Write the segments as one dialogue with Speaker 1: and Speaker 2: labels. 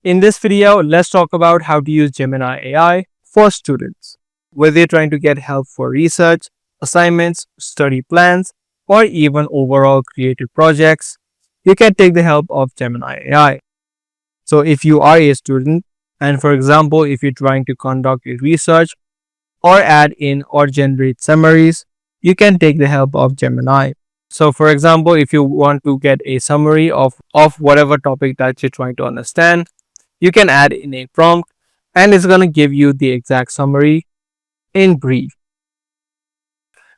Speaker 1: In this video, let's talk about how to use Gemini AI for students. Whether you're trying to get help for research, assignments, study plans, or even overall creative projects, you can take the help of Gemini AI. So if you are a student, and for example, if you're trying to conduct a research or add in or generate summaries, you can take the help of Gemini. So for example, if you want to get a summary of whatever topic that you're trying to understand, you can add in a prompt and it's going to give you the exact summary in brief.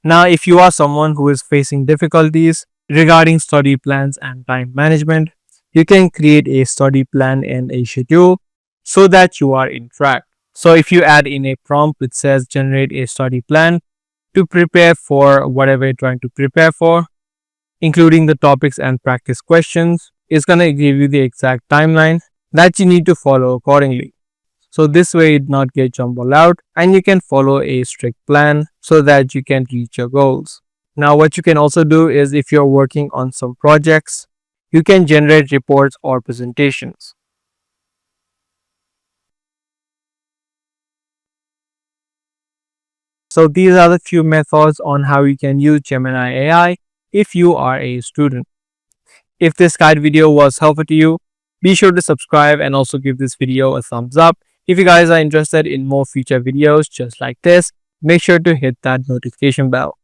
Speaker 1: Now, if you are someone who is facing difficulties regarding study plans and time management, you can create a study plan and a schedule so that you are in track. So if you add in a prompt which says generate a study plan to prepare for whatever you're trying to prepare for, including the topics and practice questions, it's going to give you the exact timeline that you need to follow accordingly. So this way it not get jumbled out and you can follow a strict plan so that you can reach your goals. Now what you can also do is if you're working on some projects, you can generate reports or presentations. So these are the few methods on how you can use Gemini AI if you are a student. If this guide video was helpful to you, be sure to subscribe and also give this video a thumbs up. If you guys are interested in more future videos just like this, make sure to hit that notification bell.